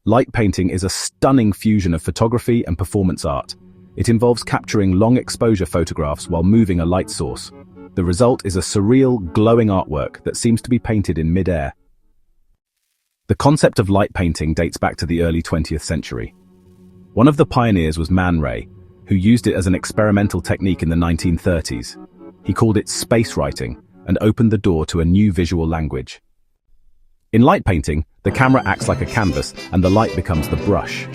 Light painting is a stunning fusion of photography and performance art. It involves capturing long exposure photographs while moving a light source. The result is a surreal, glowing artwork that seems to be painted in mid-air. The concept of light painting dates back to the early 20th century. One of the pioneers was Man Ray, who used it as an experimental technique in the 1930s. He called it space writing and opened the door to a new visual language. In light painting, the camera acts like a canvas and the light becomes the brush.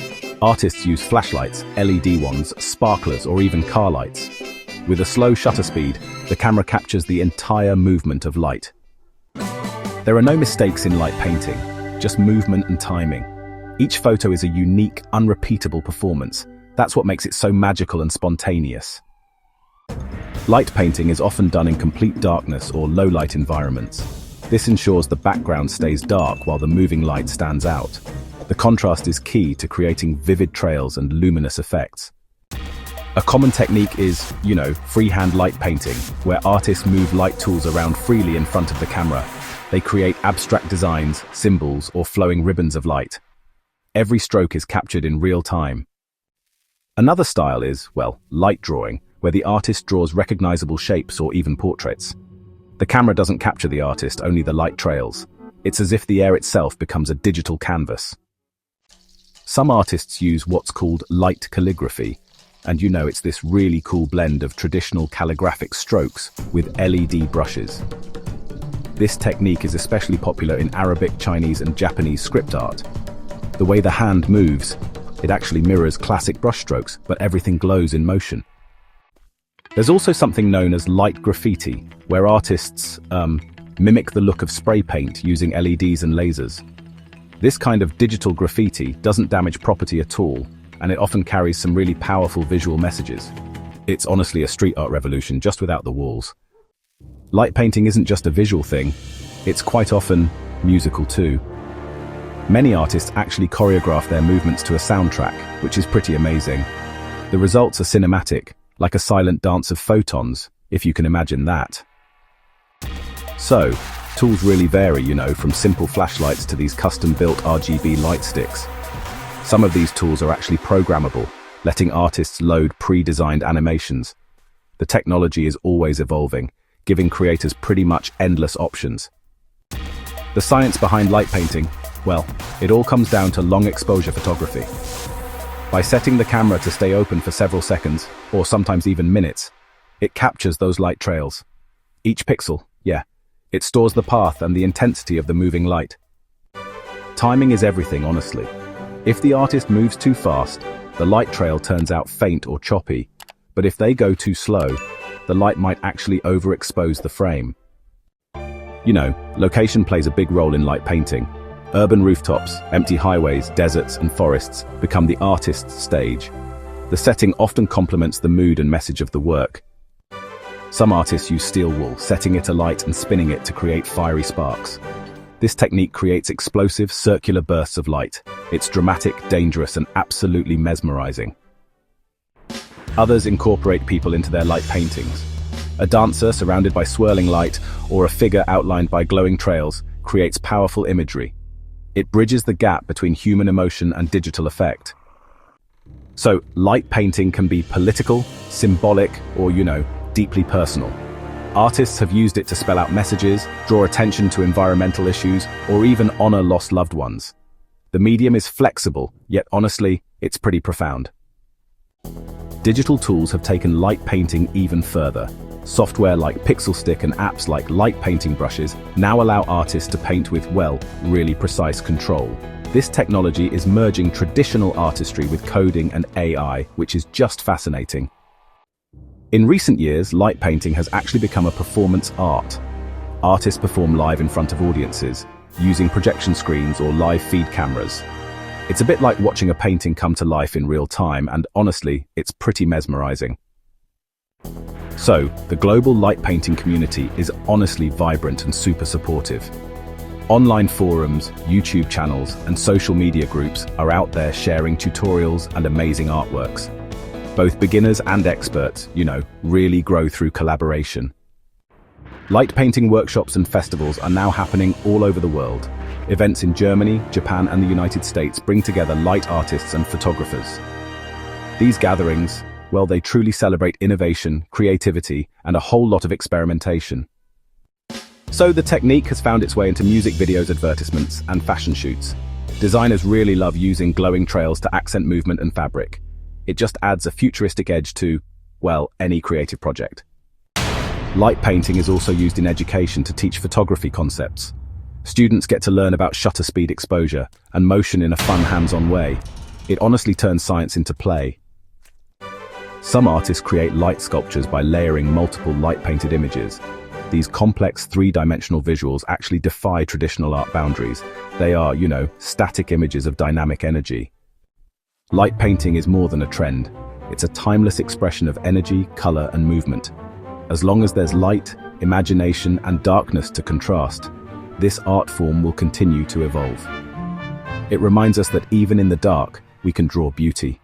Artists use flashlights, LED ones, sparklers, or even car lights. With a slow shutter speed, the camera captures the entire movement of light. There are no mistakes in light painting, just movement and timing. Each photo is a unique, unrepeatable performance. That's what makes it so magical and spontaneous. Light painting is often done in complete darkness or low-light environments. This ensures the background stays dark while the moving light stands out. The contrast is key to creating vivid trails and luminous effects. A common technique is, freehand light painting, where artists move light tools around freely in front of the camera. They create abstract designs, symbols, or flowing ribbons of light. Every stroke is captured in real time. Another style is, light drawing, where the artist draws recognizable shapes or even portraits. The camera doesn't capture the artist, only the light trails. It's as if the air itself becomes a digital canvas. Some artists use what's called light calligraphy, and it's this really cool blend of traditional calligraphic strokes with LED brushes. This technique is especially popular in Arabic, Chinese, and Japanese script art. The way the hand moves, it actually mirrors classic brushstrokes, but everything glows in motion. There's also something known as light graffiti, where artists mimic the look of spray paint using LEDs and lasers. This kind of digital graffiti doesn't damage property at all, and it often carries some really powerful visual messages. It's honestly a street art revolution just without the walls. Light painting isn't just a visual thing, it's quite often musical too. Many artists actually choreograph their movements to a soundtrack, which is pretty amazing. The results are cinematic, like a silent dance of photons, if you can imagine that. So, tools really vary, from simple flashlights to these custom-built RGB light sticks. Some of these tools are actually programmable, letting artists load pre-designed animations. The technology is always evolving, giving creators pretty much endless options. The science behind light painting, it all comes down to long exposure photography. By setting the camera to stay open for several seconds, or sometimes even minutes, it captures those light trails. Each pixel, it stores the path and the intensity of the moving light. Timing is everything, honestly. If the artist moves too fast, the light trail turns out faint or choppy, but if they go too slow, the light might actually overexpose the frame. Location plays a big role in light painting. Urban rooftops, empty highways, deserts, and forests become the artist's stage. The setting often complements the mood and message of the work. Some artists use steel wool, setting it alight and spinning it to create fiery sparks. This technique creates explosive, circular bursts of light. It's dramatic, dangerous, and absolutely mesmerizing. Others incorporate people into their light paintings. A dancer surrounded by swirling light, or a figure outlined by glowing trails, creates powerful imagery. It bridges the gap between human emotion and digital effect. So, light painting can be political, symbolic, or, deeply personal. Artists have used it to spell out messages, draw attention to environmental issues, or even honor lost loved ones. The medium is flexible, yet honestly, it's pretty profound. Digital tools have taken light painting even further. Software like Pixel Stick and apps like light painting brushes now allow artists to paint with, really precise control. This technology is merging traditional artistry with coding and AI, which is just fascinating. In recent years, light painting has actually become a performance art. Artists perform live in front of audiences, using projection screens or live feed cameras. It's a bit like watching a painting come to life in real time, and honestly, it's pretty mesmerizing. So, the global light painting community is honestly vibrant and super supportive. Online forums, YouTube channels, and social media groups are out there sharing tutorials and amazing artworks. Both beginners and experts, really grow through collaboration. Light painting workshops and festivals are now happening all over the world. Events in Germany, Japan, and the United States bring together light artists and photographers. These gatherings, well, they truly celebrate innovation, creativity, and a whole lot of experimentation. So the technique has found its way into music videos, advertisements, and fashion shoots. Designers really love using glowing trails to accent movement and fabric. It just adds a futuristic edge to, well, any creative project. Light painting is also used in education to teach photography concepts. Students get to learn about shutter speed, exposure, and motion in a fun, hands-on way. It honestly turns science into play. Some artists create light sculptures by layering multiple light-painted images. These complex three-dimensional visuals actually defy traditional art boundaries. They are, static images of dynamic energy. Light painting is more than a trend. It's a timeless expression of energy, color, and movement. As long as there's light, imagination, and darkness to contrast, this art form will continue to evolve. It reminds us that even in the dark, we can draw beauty.